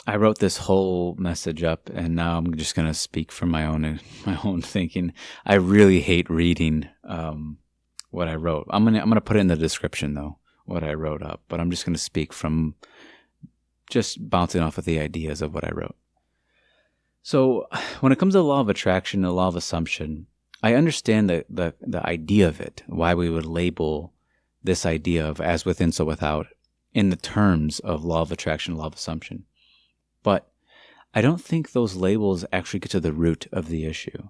I wrote this whole message up, and now I'm just going to speak from my own thinking. I really hate reading what I wrote. I'm gonna put it in the description though, what I wrote up. But I'm just going to speak from just bouncing off of the ideas of what I wrote. So when it comes to the law of attraction, the law of assumption, I understand the idea of it, why we would label this idea of as within, so without, in the terms of law of attraction, law of assumption. But I don't think those labels actually get to the root of the issue.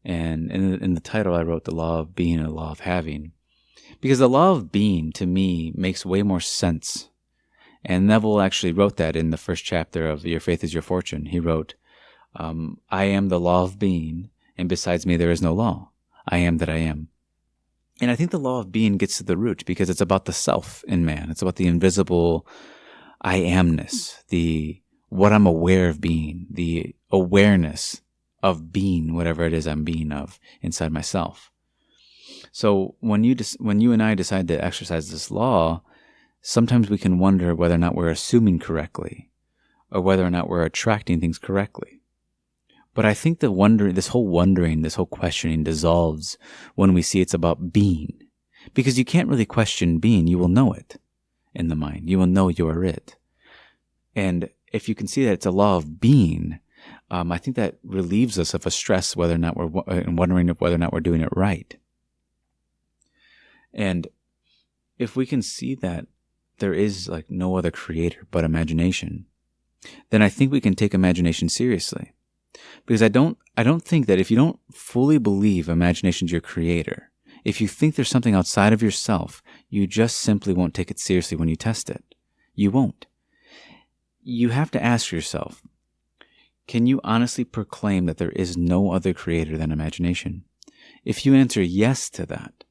And in the title, I wrote the law of being and the law of having. Because the law of being, to me, makes way more sense. And Neville actually wrote that in the first chapter of Your Faith is Your Fortune. He wrote, I am the law of being, and besides me there is no law. I am that I am. And I think the law of being gets to the root because it's about the self in man. It's about the invisible I amness, the what I'm aware of being, the awareness of being whatever it is I'm being of inside myself. So when you and I decide to exercise this law, sometimes we can wonder whether or not we're assuming correctly or whether or not we're attracting things correctly. But I think this whole questioning dissolves when we see it's about being. Because you can't really question being, you will know it in the mind. You will know you are it. And if you can see that it's a law of being, I think that relieves us of a stress whether or not wondering whether or not we're doing it right. And if we can see that there is like no other creator but imagination, then I think we can take imagination seriously. Because I don't think that if you don't fully believe imagination's your creator, if you think there's something outside of yourself, you just simply won't take it seriously when you test it. You won't. You have to ask yourself, can you honestly proclaim that there is no other creator than imagination? If you answer yes to that,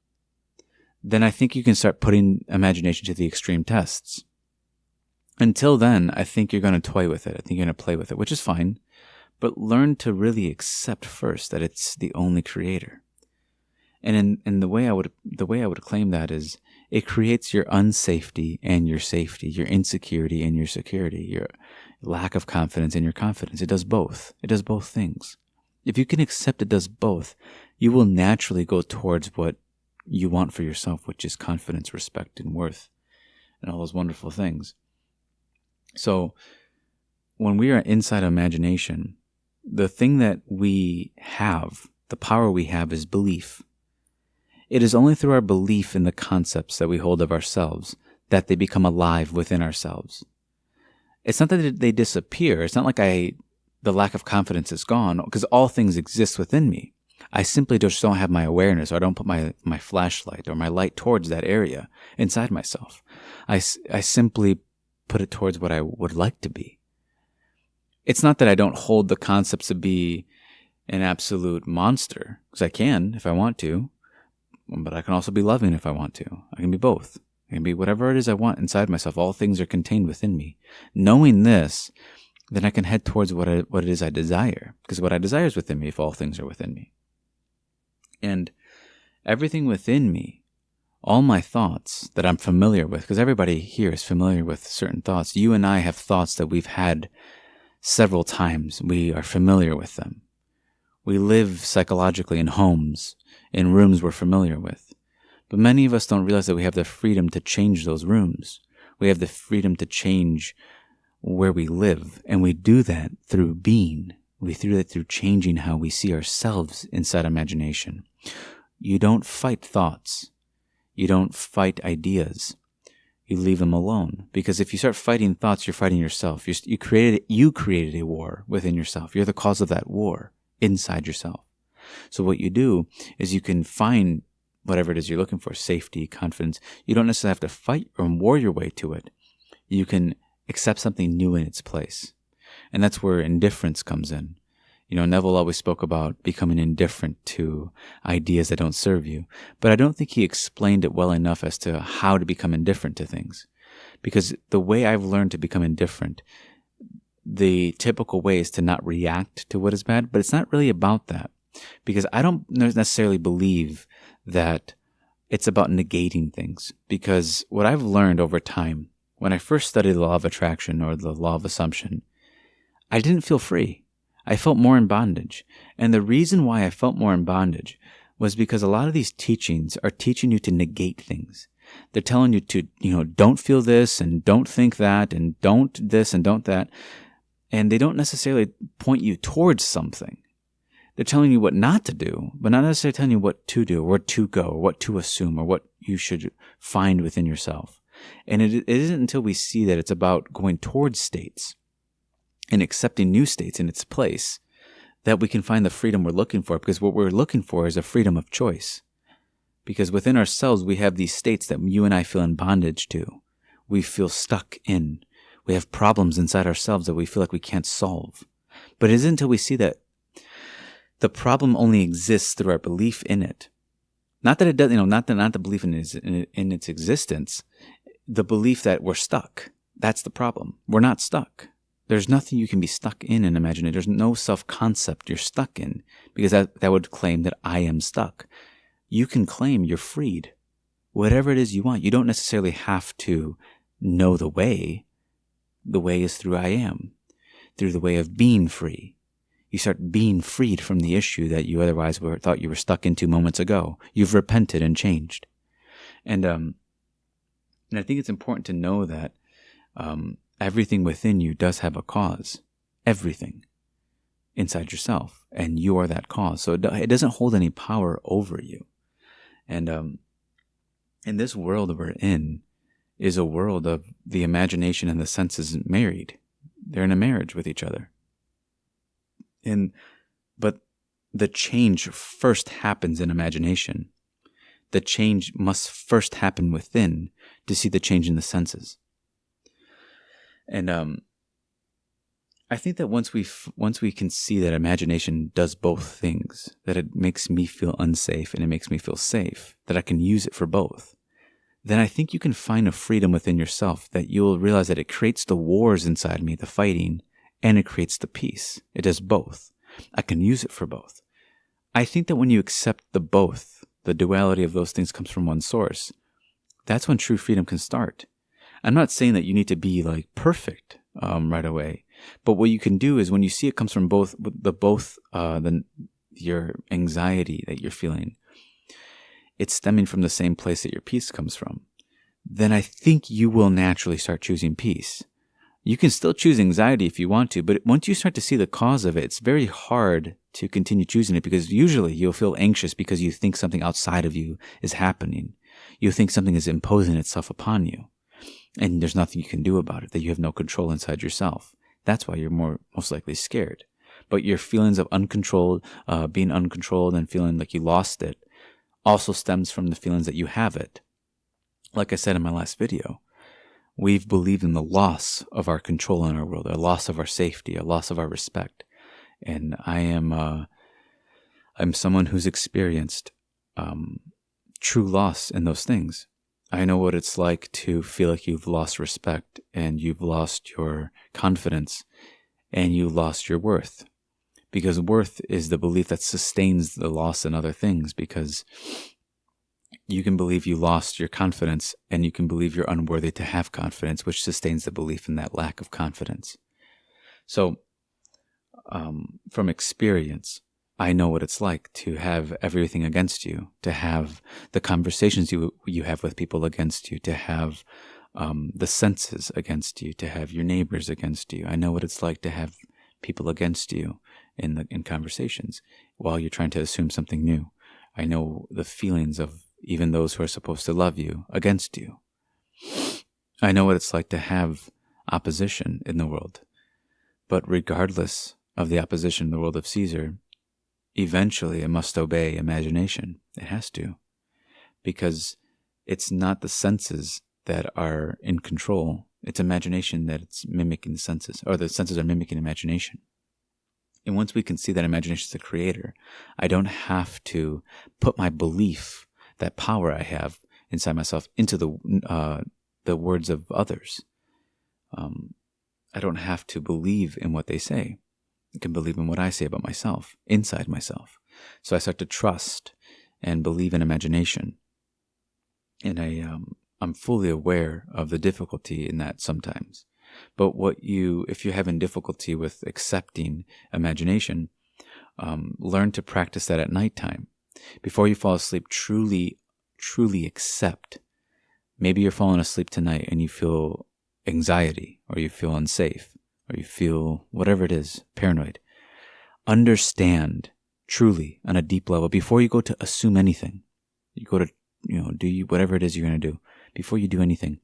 then I think you can start putting imagination to the extreme tests. Until then, I think you're going to toy with it. I think you're going to play with it, which is fine. But learn to really accept first that it's the only creator. And in the way I would claim that is it creates your unsafety and your safety, your insecurity and your security, your lack of confidence and your confidence. It does both. It does both things. If you can accept it does both, you will naturally go towards what you want for yourself, which is confidence, respect, and worth, and all those wonderful things. So when we are inside imagination, the thing that we have, the power we have, is belief. It is only through our belief in the concepts that we hold of ourselves that they become alive within ourselves. It's not that they disappear. It's not like the lack of confidence is gone, because all things exist within me. I simply just don't have my awareness, or I don't put my flashlight or my light towards that area inside myself. I simply put it towards what I would like to be. It's not that I don't hold the concepts to be an absolute monster, because I can if I want to, but I can also be loving if I want to. I can be both. I can be whatever it is I want inside myself. All things are contained within me. Knowing this, then I can head towards what it is I desire, because what I desire is within me if all things are within me. And everything within me, all my thoughts that I'm familiar with, because everybody here is familiar with certain thoughts. You and I have thoughts that we've had several times. We are familiar with them. We live psychologically in homes, in rooms we're familiar with. But many of us don't realize that we have the freedom to change those rooms. We have the freedom to change where we live. And we do that through being. We do that through changing how we see ourselves inside imagination. You don't fight thoughts. You don't fight ideas. You leave them alone. Because if you start fighting thoughts, you're fighting yourself. You created a war within yourself. You're the cause of that war inside yourself. So what you do is you can find whatever it is you're looking for, safety, confidence. You don't necessarily have to fight or war your way to it. You can accept something new in its place. And that's where indifference comes in. You know, Neville always spoke about becoming indifferent to ideas that don't serve you. But I don't think he explained it well enough as to how to become indifferent to things. Because the way I've learned to become indifferent, the typical way is to not react to what is bad. But it's not really about that. Because I don't necessarily believe that it's about negating things. Because what I've learned over time, when I first studied the law of attraction or the law of assumption, I didn't feel free. I felt more in bondage. And the reason why I felt more in bondage was because a lot of these teachings are teaching you to negate things. They're telling you to, don't feel this and don't think that and don't this and don't that. And they don't necessarily point you towards something. They're telling you what not to do, but not necessarily telling you what to do or where to go or what to assume or what you should find within yourself. And it isn't until we see that it's about going towards states and accepting new states in its place that we can find the freedom we're looking for, because what we're looking for is a freedom of choice. Because within ourselves, we have these states that you and I feel in bondage to. We feel stuck in. We have problems inside ourselves that we feel like we can't solve. But it isn't until we see that the problem only exists through our belief in it. Not that it does, not the belief in its existence, the belief that we're stuck. That's the problem. We're not stuck. There's nothing you can be stuck in imagination. There's no self-concept you're stuck in, because that would claim that I am stuck. You can claim you're freed. Whatever it is you want. You don't necessarily have to know the way. The way is through I am, through the way of being free. You start being freed from the issue that you otherwise thought you were stuck into moments ago. You've repented and changed. And I think it's important to know that everything within you does have a cause. Everything inside yourself. And you are that cause. So it doesn't hold any power over you. And in this world we're in is a world of the imagination and the senses married. They're in a marriage with each other. But the change first happens in imagination. The change must first happen within to see the change in the senses. And I think that once we can see that imagination does both things, that it makes me feel unsafe and it makes me feel safe, that I can use it for both, then I think you can find a freedom within yourself that you'll realize that it creates the wars inside me, the fighting, and it creates the peace. It does both. I can use it for both. I think that when you accept the both, the duality of those things comes from one source, that's when true freedom can start. I'm not saying that you need to be like perfect right away, but what you can do is when you see it comes from your anxiety that you're feeling, it's stemming from the same place that your peace comes from, then I think you will naturally start choosing peace. You can still choose anxiety if you want to, but once you start to see the cause of it, it's very hard to continue choosing it, because usually you'll feel anxious because you think something outside of you is happening. You think something is imposing itself upon you, and there's nothing you can do about it, that you have no control inside yourself. That's why you're most likely scared. But your feelings of being uncontrolled and feeling like you lost it also stems from the feelings that you have it. Like I said in my last video, we've believed in the loss of our control in our world, a loss of our safety, a loss of our respect. And I'm someone who's experienced true loss in those things. I know what it's like to feel like you've lost respect and you've lost your confidence and you lost your worth. Because worth is the belief that sustains the loss in other things, because you can believe you lost your confidence and you can believe you're unworthy to have confidence, which sustains the belief in that lack of confidence. So, from experience, I know what it's like to have everything against you, to have the conversations you have with people against you, to have the senses against you, to have your neighbors against you. I know what it's like to have people against you in conversations while you're trying to assume something new. I know the feelings of even those who are supposed to love you against you. I know what it's like to have opposition in the world. But regardless of the opposition in the world of Caesar, eventually it must obey imagination. It has to. Because it's not the senses that are in control. It's imagination that it's mimicking the senses, or the senses are mimicking imagination. And once we can see that imagination is the creator, I don't have to put my belief, that power I have inside myself, into the words of others. I don't have to believe in what they say. I can believe in what I say about myself, inside myself. So I start to trust and believe in imagination. And I'm fully aware of the difficulty in that sometimes. But if you're having difficulty with accepting imagination, learn to practice that at nighttime. Before you fall asleep, truly, truly accept. Maybe you're falling asleep tonight and you feel anxiety, or you feel unsafe, or you feel whatever it is, paranoid. Understand truly on a deep level before you go to assume anything. You go to, whatever it is you're going to do. Before you do anything,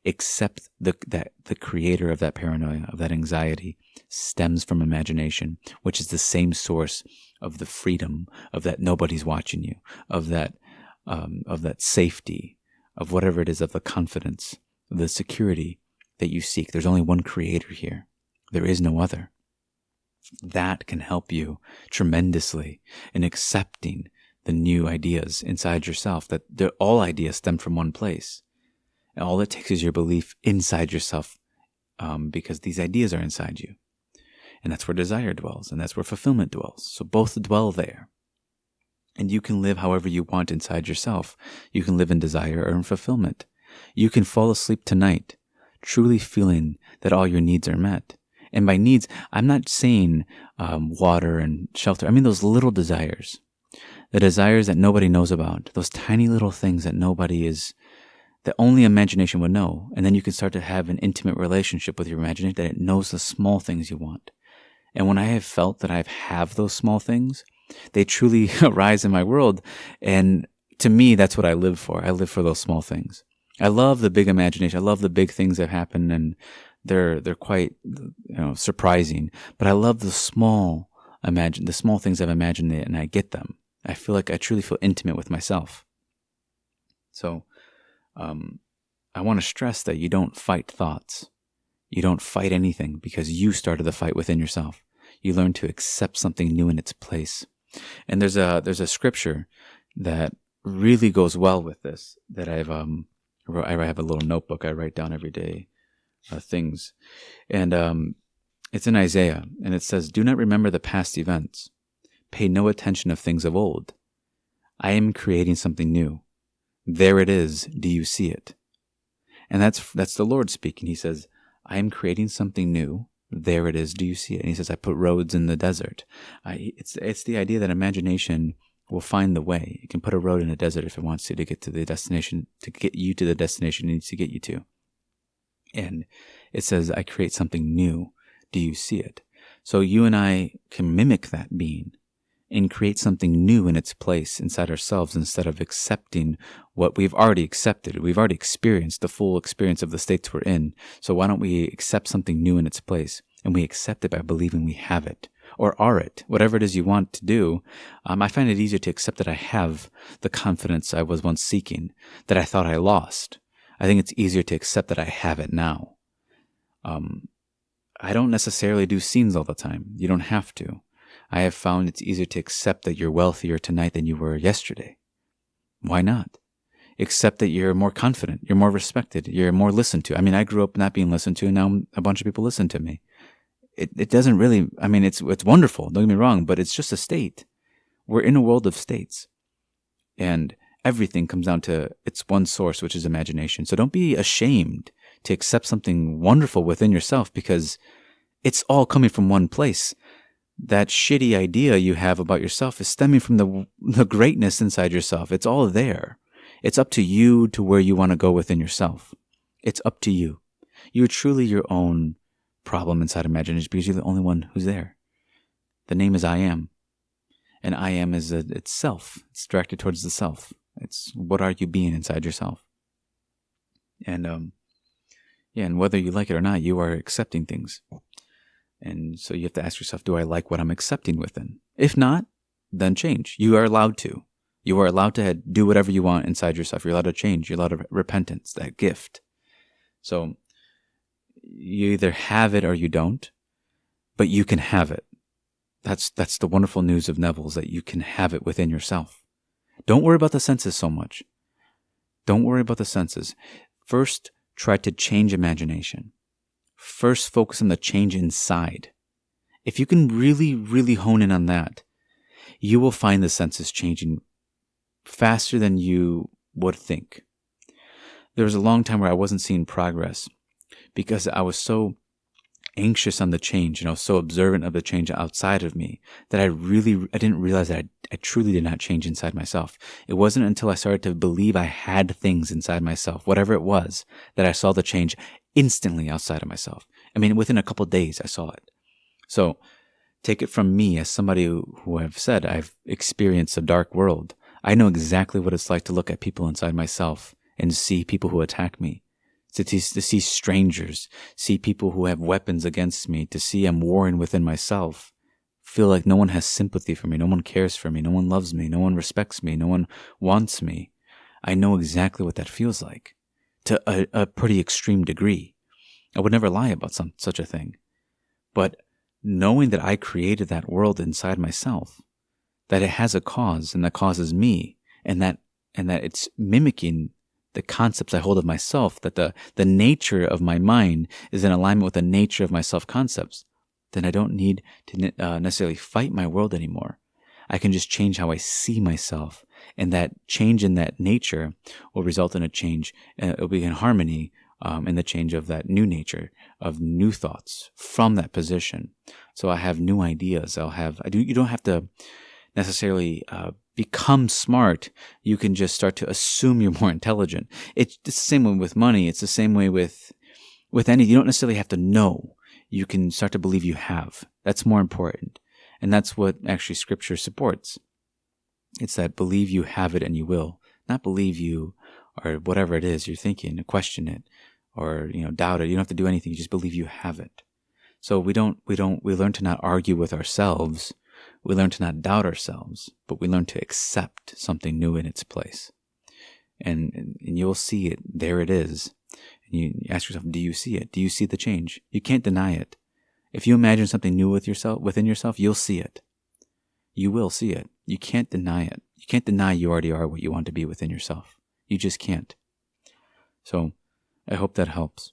accept that the creator of that paranoia, of that anxiety, stems from imagination, which is the same source of the freedom, of that nobody's watching you, of that safety, of whatever it is, of the confidence, the security that you seek. There's only one creator here. There is no other. That can help you tremendously in accepting the new ideas inside yourself, that all ideas stem from one place. And all it takes is your belief inside yourself, because these ideas are inside you. And that's where desire dwells, and that's where fulfillment dwells. So both dwell there. And you can live however you want inside yourself. You can live in desire or in fulfillment. You can fall asleep tonight truly feeling that all your needs are met. And by needs, I'm not saying water and shelter. I mean those little desires. The desires that nobody knows about. Those tiny little things that only imagination would know. And then you can start to have an intimate relationship with your imagination, that it knows the small things you want. And when I have felt that I have those small things, they truly arise in my world. And to me, that's what I live for. I live for those small things. I love the big imagination. I love the big things that happen, and they're quite surprising. But I love the small things I've imagined, and I get them. I feel like I truly feel intimate with myself. So I want to stress that you don't fight thoughts. You don't fight anything because you started the fight within yourself. You learn to accept something new in its place. And there's a scripture that really goes well with this, that I have a little notebook. I write down every day things. And it's in Isaiah, and it says, "Do not remember the past events. Pay no attention of things of old. I am creating something new. There it is. Do you see it?" And that's the Lord speaking. He says, "I am creating something new. There it is. Do you see it?" And he says, "I put roads in the desert." It's the idea that imagination will find the way. It can put a road in a desert if it wants to get to the destination, to get you to the destination it needs to get you to. And it says, "I create something new. Do you see it?" So you and I can mimic that being and create something new in its place inside ourselves, instead of accepting what we've already accepted. We've already experienced the full experience of the states we're in. So why don't we accept something new in its place? And we accept it by believing we have it, or are it, whatever it is you want to do. I find it easier to accept that I have the confidence I was once seeking, that I thought I lost. I think it's easier to accept that I have it now. I don't necessarily do scenes all the time. You don't have to. I have found it's easier to accept that you're wealthier tonight than you were yesterday. Why not? Accept that you're more confident, you're more respected, you're more listened to. I mean, I grew up not being listened to, and now a bunch of people listen to me. It doesn't really, I mean, it's wonderful, don't get me wrong, but it's just a state. We're in a world of states. And everything comes down to its one source, which is imagination. So don't be ashamed to accept something wonderful within yourself, because it's all coming from one place. That shitty idea you have about yourself is stemming from the greatness inside yourself. It's all there. It's up to you to where you want to go within yourself. It's up to you. You're truly your own problem inside imagination, because you're the only one who's there. The name is I Am. And I Am is it's self. It's directed towards the self. It's what are you being inside yourself. And and whether you like it or not, you are accepting things. And so you have to ask yourself, do I like what I'm accepting within? If not, then change. You are allowed to. You are allowed to do whatever you want inside yourself. You're allowed to change. You're allowed to repentance, that gift. So you either have it or you don't, but you can have it. That's the wonderful news of Neville's, that you can have it within yourself. Don't worry about the senses so much. Don't worry about the senses. First, try to change imagination. First, focus on the change inside. If you can really, really hone in on that, you will find the senses changing faster than you would think. There was a long time where I wasn't seeing progress because I was so anxious on the change and I was so observant of the change outside of me that I didn't realize that I truly did not change inside myself. It wasn't until I started to believe I had things inside myself, whatever it was, that I saw the change instantly outside of myself. I mean, within a couple of days, I saw it. So take it from me as somebody who I've said I've experienced a dark world. I know exactly what it's like to look at people inside myself and see people who attack me. To see strangers, see people who have weapons against me, to see I'm warring within myself, feel like no one has sympathy for me, no one cares for me, no one loves me, no one respects me, no one wants me. I know exactly what that feels like, to a pretty extreme degree. I would never lie about such a thing. But knowing that I created that world inside myself, that it has a cause, and that cause is me, and that it's mimicking the concepts I hold of myself, that the nature of my mind is in alignment with the nature of my self-concepts, then I don't need to necessarily fight my world anymore. I can just change how I see myself, and that change in that nature will result in a change. It'll be in harmony in the change of that new nature, of new thoughts from that position. So I have new ideas. You don't have to necessarily become smart. You can just start to assume you're more intelligent. It's the same way with money. It's the same way with any. You don't necessarily have to know. You can start to believe you have. That's more important. And that's what actually Scripture supports. It's that believe you have it and you will. Not believe you, or whatever it is you're thinking, question it, or doubt it. You don't have to do anything. You just believe you have it. So we learn to not argue with ourselves. We learn to not doubt ourselves, but we learn to accept something new in its place. And you'll see it. There it is. And you ask yourself, do you see it? Do you see the change? You can't deny it. If you imagine something new within yourself, you'll see it. You will see it. You can't deny it. You can't deny you already are what you want to be within yourself. You just can't. So I hope that helps.